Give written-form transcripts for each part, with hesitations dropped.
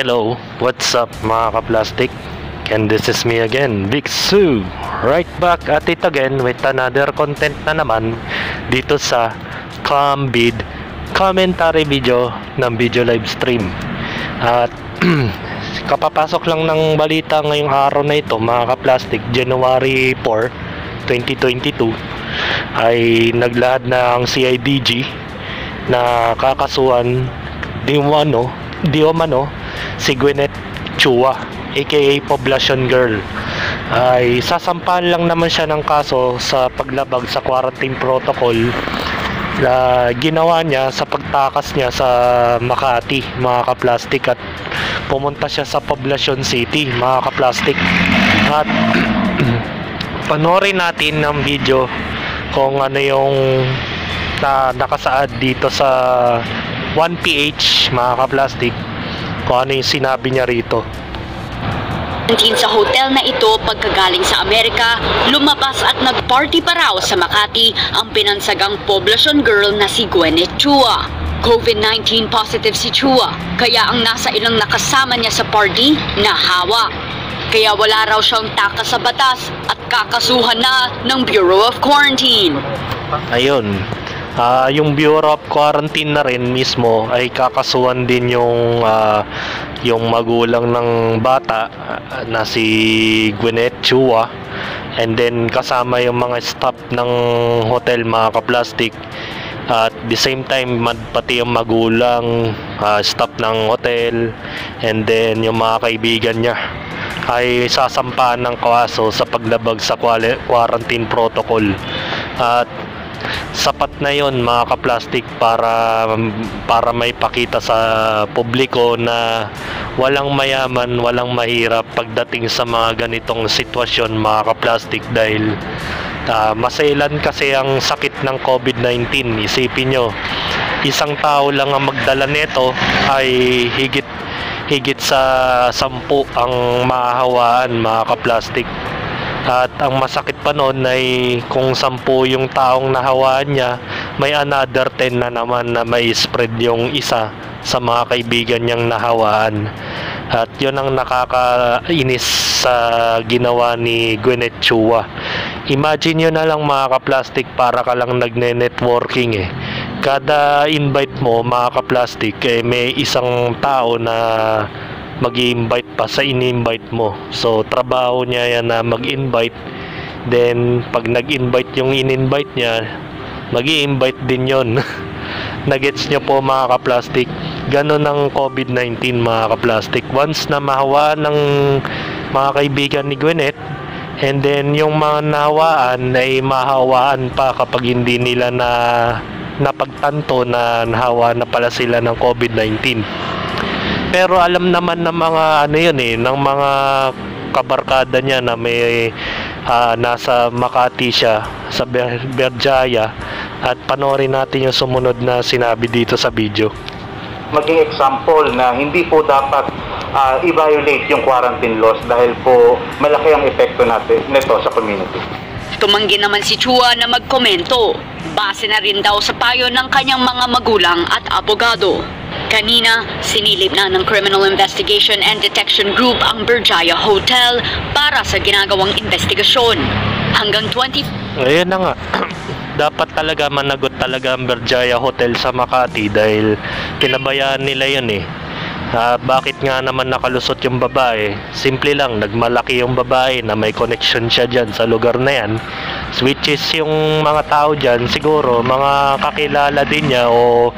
Hello, what's up mga ka-plastic? And this is me again, Big Sue. Right back at it again with another content na naman dito sa Combid commentary video ng video live stream. At kapapasok lang ng balita ngayong araw na ito mga ka-plastic, January 4, 2022 ay naglahad na ang CIDG na kakasuhan di umano si Gwyneth Chua aka Poblacion Girl. Ay sasampahan lang naman siya ng kaso sa paglabag sa quarantine protocol na ginawa niya sa pagtakas niya sa Makati mga ka-plastic, at pumunta siya sa Poblacion City mga ka-plastic. At panoorin natin ng video kung ano yung nakasaad dito sa 1PH mga ka-plastic, kung ano yung sinabi niya rito. Sa hotel na ito pagkagaling sa Amerika, lumabas at nagparty pa raw sa Makati ang pinansagang Poblacion Girl na si Gwyneth Chua. COVID-19 positive si Chua, kaya ang nasa ilang nakasama niya sa party nahawa. Kaya wala raw siyang takas sa batas at kakasuhan na ng Bureau of Quarantine. Ayun, yung Bureau of Quarantine na rin mismo ay kakasuhan din yung magulang ng bata na si Gwyneth Chua, and then kasama yung mga staff ng hotel mga ka-plastic. At the same time pati yung magulang, staff ng hotel, and then yung mga kaibigan niya ay sasampahan ng kaso sa paglabag sa quarantine protocol. At sapat na yon mga ka-plastic para may pakita sa publiko na walang mayaman, walang mahirap pagdating sa mga ganitong sitwasyon mga ka-plastic, dahil masailan kasi ang sakit ng COVID-19. Isipin nyo, isang tao lang ang magdala nito ay higit sa 10 ang mahahawaan mga ka-plastic. At ang masakit pa noon ay kung 10 yung taong nahawaan niya, may another 10 na naman na may spread yung isa sa mga kaibigan niyang nahawaan. At yun ang nakakainis sa ginawa ni Gwyneth Chua. Imagine nyo na lang mga ka-plastic, para ka lang nagne-networking Kada invite mo mga ka-plastic may isang tao na mag-i-invite pa sa in-invite mo. So trabaho niya yan na mag-invite, then pag nag-invite yung in-invite niya, mag-i-invite din yon. Nagets nyo po mga ka-plastic? Ganon ang COVID-19 mga ka-plastic. Once na mahawaan ng mga kaibigan ni Gwyneth, and then yung mga nahawaan ay mahawaan pa kapag hindi nila napagtanto na nahawa na pala sila ng COVID-19. Pero alam naman ng mga ng mga kabarkada niya na may nasa Makati siya, sa Berjaya. At panoorin natin yung sumunod na sinabi dito sa video. Maging example na hindi po dapat i-violate yung quarantine laws dahil po malaki ang epekto nito sa community. Tumanggi naman si Chua na magkomento. Base na rin daw sa payo ng kanyang mga magulang at abogado. Kanina, sinilip na ng Criminal Investigation and Detection Group ang Berjaya Hotel para sa ginagawang investigasyon. Hanggang 20... Ayun na nga. Dapat talaga managot talaga ang Berjaya Hotel sa Makati dahil pinabayaan nila yun Bakit nga naman nakalusot yung babae? Simple lang, nagmalaki yung babae na may connection siya dyan sa lugar na yan, which is yung mga tao dyan siguro mga kakilala din niya o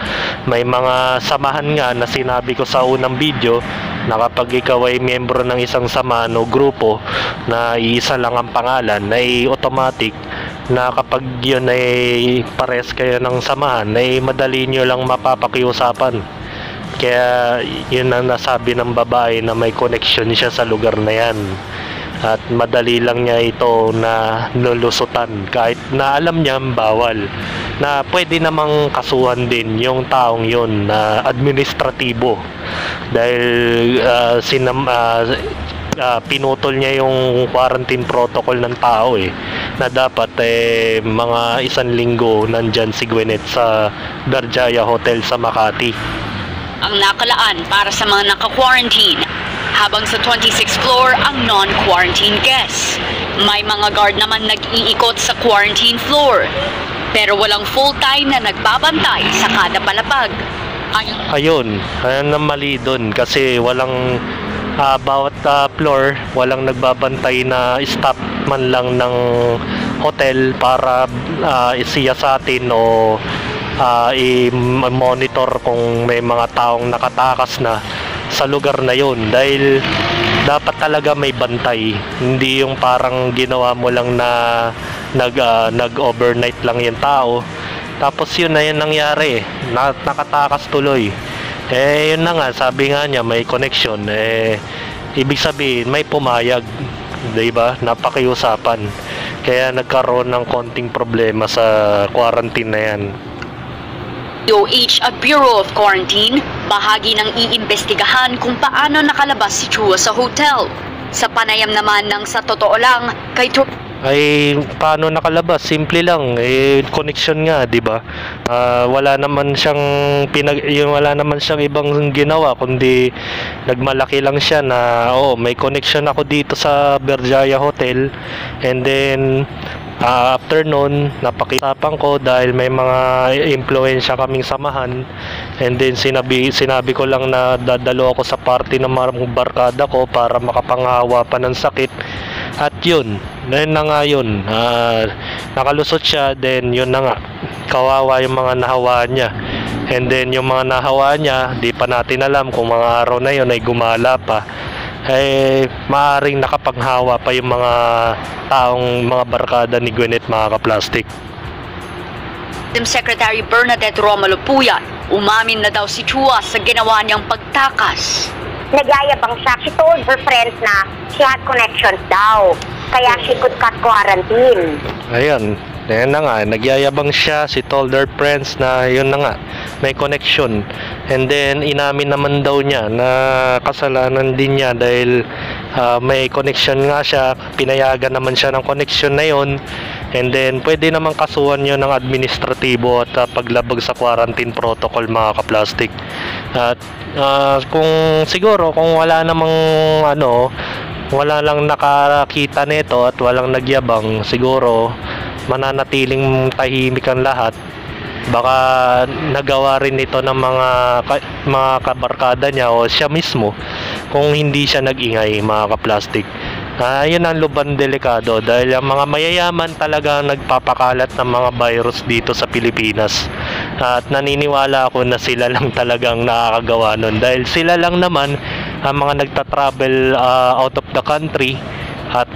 may mga samahan nga na sinabi ko sa unang video na kapag ikaw ay miyembro ng isang samahan o grupo na iisa lang ang pangalan, ay automatic na kapag yun ay pares kayo ng samahan ay madali nyo lang mapapakiusapan. Kaya yun ang nasabi ng babae na may connection siya sa lugar na yan. At madali lang niya ito na lulusutan kahit na alam niya bawal. Na pwede namang kasuhan din yung taong yun na administratibo. Dahil pinutol niya yung quarantine protocol ng tao na dapat mga 1 linggo nandyan si Gwyneth sa Berjaya Hotel sa Makati. ang nakalaan para sa mga naka-quarantine, habang sa 26th floor ang non-quarantine guests. May mga guard naman nag-iikot sa quarantine floor, pero walang full-time na nagbabantay sa kada palapag. Ayun ang mali doon kasi walang bawat floor, walang nagbabantay na staff man lang ng hotel para isiya sa atin o i-monitor kung may mga taong nakatakas na sa lugar na yun, dahil dapat talaga may bantay, hindi yung parang ginawa mo lang na nag-overnight lang yung tao tapos yun na yun nangyari, nakatakas tuloy. Yun na nga, sabi nga niya may connection, ibig sabihin may pumayag, diba? Napakiusapan, kaya nagkaroon ng konting problema sa quarantine na yan. DOH at Bureau of Quarantine, bahagi ng iimbestigahan kung paano nakalabas si Chua sa hotel. Sa panayam naman ng sa totoo lang, kay ay paano nakalabas? Simple lang, connection nga, 'di ba? Wala naman siyang wala naman siyang ibang ginawa kundi nagmalaki lang siya na may connection ako dito sa Berjaya Hotel, and then after noon napakiusapan ko dahil may mga impluwensya kaming samahan, and then sinabi ko lang na dadalo ako sa party ng mga barkada ko para makapanghawa pa ng sakit. At yun na nga yun, nakalusot siya, then yun na nga, kawawa yung mga nahawa niya, and then yung mga nahawa niya, di pa natin alam kung mga araw na yun ay gumala pa, maaaring nakapanghawa pa yung mga taong mga barkada ni Gwyneth, mga ka-plastic. Secretary Bernadette Romulo Puyat, umamin na daw si Chua sa ginawa niyang pagtakas. Nagyayabang siya. She told her friends na she had connections daw. Kaya she could cut quarantine. Ayun na nga, nagyayabang siya. She told her friends na yun na nga, may connection. And then, inamin naman daw niya na kasalanan din niya dahil may connection nga siya. Pinayagan naman siya ng connection na yun. And then, pwede naman kasuhan yun ng administratibo at paglabag sa quarantine protocol, mga ka-plastic. At kung siguro, kung wala namang wala lang nakakita nito at walang nagyabang, siguro mananatiling tahimik ang lahat. Baka nagawa rin ito ng mga kabarkada niya o siya mismo kung hindi siya nag-ingay, mga ka-plastic. Yun ang lubang delikado dahil ang mga mayayaman talaga nagpapakalat ng mga virus dito sa Pilipinas, at naniniwala ako na sila lang talagang nakakagawa nun dahil sila lang naman ang mga nagta-travel out of the country at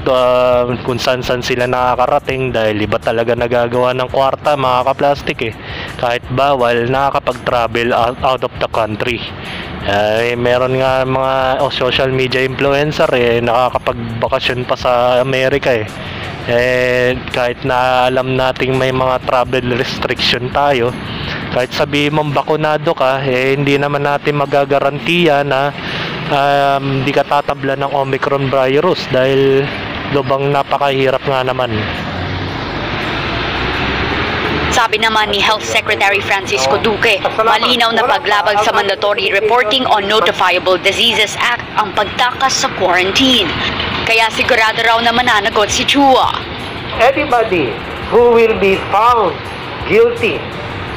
kung saan sila nakakarating, dahil iba talaga nagagawa ng kwarta, mga ka-plastic kahit bawal nakakapag-travel out of the country. Meron nga mga social media influencer nakakapagbakasyon pa sa Amerika kahit na alam nating may mga travel restriction tayo, kahit sabihin mong bakunado ka, hindi naman natin magagarantiya na hindi ka tatabla ng Omicron virus dahil lubang napakahirap nga naman. Sabi naman ni Health Secretary Francisco Duque, malinaw na paglabag sa Mandatory Reporting on Notifiable Diseases Act ang pagtakas sa quarantine. Kaya sigurado raw na mananagot si Chua. Anybody who will be found guilty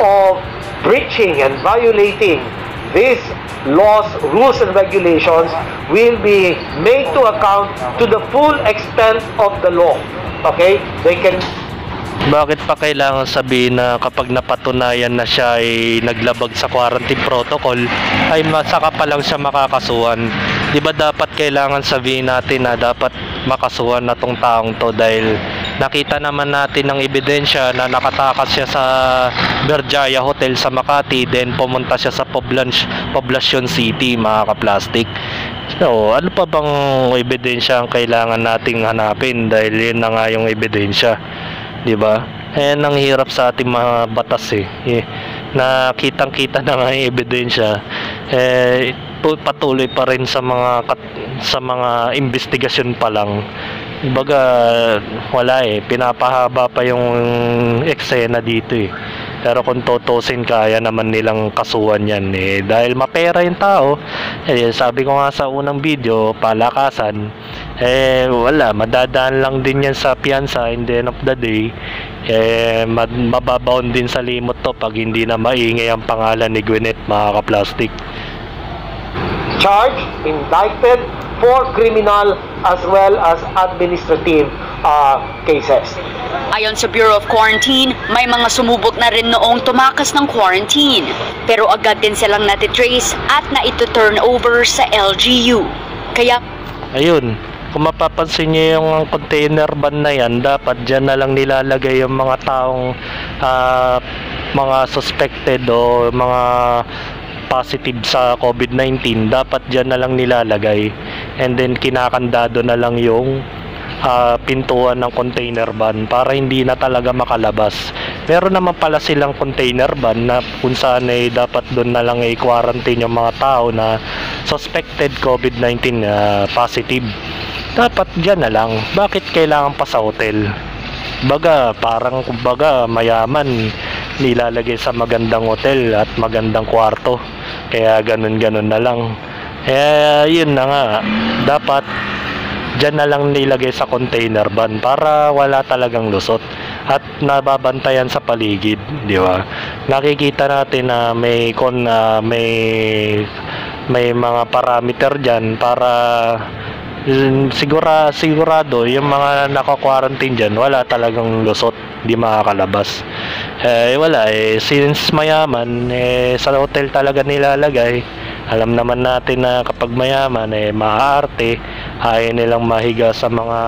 of breaching and violating these laws, rules, and regulations will be made to account to the full extent of the law. Okay? They can... Bakit pa kailangan sabihin na kapag napatunayan na siya ay naglabag sa quarantine protocol ay saka pa lang siya makakasuhan? Di ba dapat kailangan sabihin natin na dapat makasuhan na tong taong to dahil nakita naman natin ng ebidensya na nakatakas siya sa Berjaya Hotel sa Makati, then pumunta siya sa Poblacion City, mga ka-plastic. So, ano pa bang ebidensya ang kailangan nating hanapin dahil yun na nga yung ebidensya, di ba? Ang hirap sa ating mga batas na kitang-kita na nga yung ebidensya, patuloy pa rin sa mga investigasyon pa lang. Baga wala pinapahaba pa yung eksena dito Pero kung tutusin, kaya naman nilang kasuhan yan eh. Dahil mapera yung tao, eh, sabi ko nga sa unang video, palakasan, eh wala, madadaan lang din yan sa piyansa in the end of the day. Eh, mababaon din sa limot to pag hindi na maingay ang pangalan ni Gwyneth, mga kaplastik. Charged, indicted for criminal as well as administrative cases. Ayon sa Bureau of Quarantine, may mga sumubok na rin noong tumakas ng quarantine. Pero agad din silang natitrace at na-turn over sa LGU. Kaya, ayun, kung mapapansin nyo yung container van na yan, dapat dyan na lang nilalagay yung mga taong mga suspected o mga positive sa COVID-19. Dapat dyan na lang nilalagay, and then kinakandado na lang yung pintuan ng container van para hindi na talaga makalabas. Meron naman pala silang container van na kung saan ay dapat doon na lang i-quarantine yung mga tao na suspected COVID-19 positive. Dapat dyan na lang. Bakit kailangan pa sa hotel? Baga, parang kumbaga mayaman nilalagay sa magandang hotel at magandang kwarto, kaya ganun-ganun na lang. Yun na nga, dapat dyan na lang nilagay sa container van para wala talagang lusot at nababantayan sa paligid, di ba? Nakikita natin na may mga parameter dyan para sigurado yung mga naka-quarantine dyan wala talagang lusot, di makakalabas. Wala since mayaman sa hotel talaga nilalagay. Alam naman natin na kapag mayaman maaarte, ayaw nilang mahiga sa mga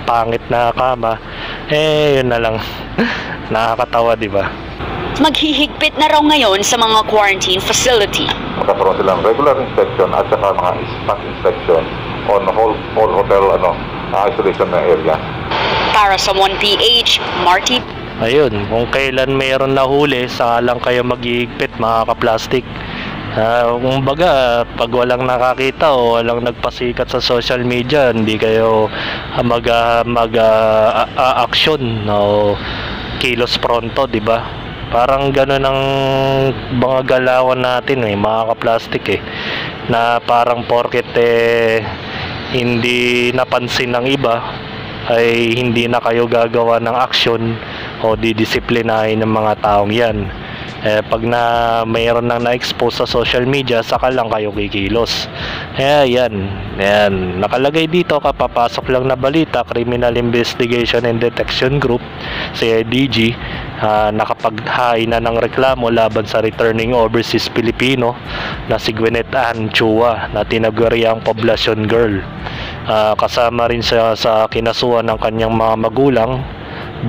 pangit na kama. Yun na lang. Nakakatawa, di ba? maghihigpit na raw ngayon sa mga quarantine facility. Magkakaroon silang regular inspection at saka mga spot inspection on all hotel isolation na area. Para sa 1PH, Marty. Ayun, kung kailan mayroon nahuli, saka lang kayo maghihigpit, mga kaplastik. Kumbaga, pag walang nakakita o walang nagpasikat sa social media, hindi kayo mag-action o kilos pronto, di ba? Parang gano'n ang mga galawan natin, mga kaplastik, na parang porket hindi napansin ng iba ay hindi na kayo gagawa ng action o didisiplinahin ng mga taong yan. Pag mayroon nang na-expose sa social media, saka lang kayo kikilos. Yan. Nakalagay dito, kapapasok lang na balita, Criminal Investigation and Detection Group, CIDG, nakapaghain na ng reklamo laban sa returning overseas Pilipino na si Gwyneth Ann Chua, na tinaguriang poblasyon girl. Kasama rin siya sa kinasuhan ng kanyang mga magulang,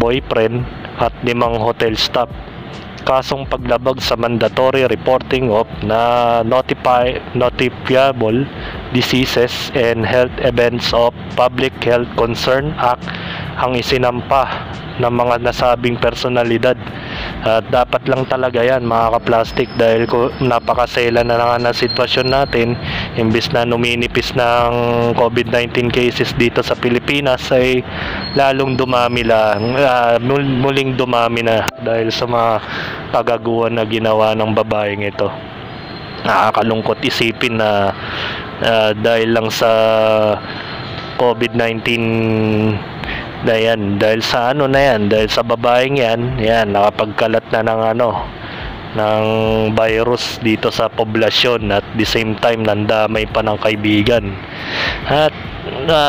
boyfriend at 5 hotel staff. Kasong paglabag sa mandatory reporting of na notifiable diseases and health events of Public Health Concern Act ang isinampa ng mga nasabing personalidad. Dapat lang talaga yan, mga kaplastik, dahil napakasela na nga ng sitwasyon natin. Imbis na numinipis ng COVID-19 cases dito sa Pilipinas, ay lalong dumami lang, muling dumami na dahil sa mga kagaguhan na ginawa ng babaeng ito. Nakakalungkot isipin na dahil lang sa COVID-19 na yan, dahil sa dahil sa babaeng yan, nakapagkalat na ng virus dito sa poblasyon, at the same time nandamay pa ng kaibigan. At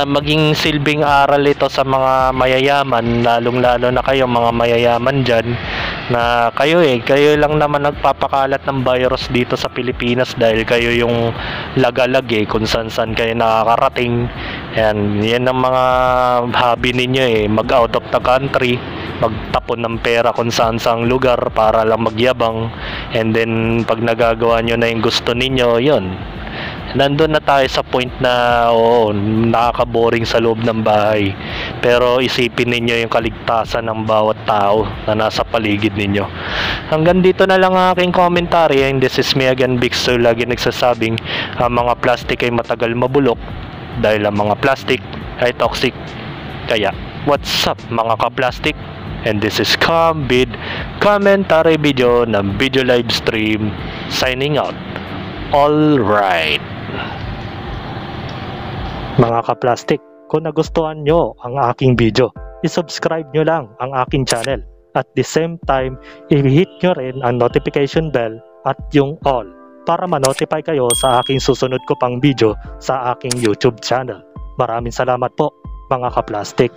maging silbing aral ito sa mga mayayaman, lalong-lalo na kayo mga mayayaman dyan, na kayo lang naman nagpapakalat ng virus dito sa Pilipinas dahil kayo yung lagalag kung saan kayo nakakarating. Yan ang mga hobby ninyo, mag out of the country, magtapon ng pera kung saan lugar para lang magyabang, and then pag nagagawa nyo na yung gusto ninyo, yun, nandun na tayo sa point na nakaka-boring sa loob ng bahay. Pero isipin ninyo yung kaligtasan ng bawat tao na nasa paligid ninyo. Hanggang dito na lang ang aking commentary, and this is me again, Big Sir, lagi nagsasabing ang mga plastic ay matagal mabulok dahil ang mga plastic ay toxic. Kaya what's up, mga ka-plastic? And this is Cambid commentary video ng video live stream. Signing out. All right. Mga kaplastik, kung nagustuhan nyo ang aking video, i-subscribe nyo lang ang aking channel. At the same time, i-hit nyo rin ang notification bell at yung all para ma-notify kayo sa aking susunod ko pang video sa aking YouTube channel. Maraming salamat po mga kaplastik.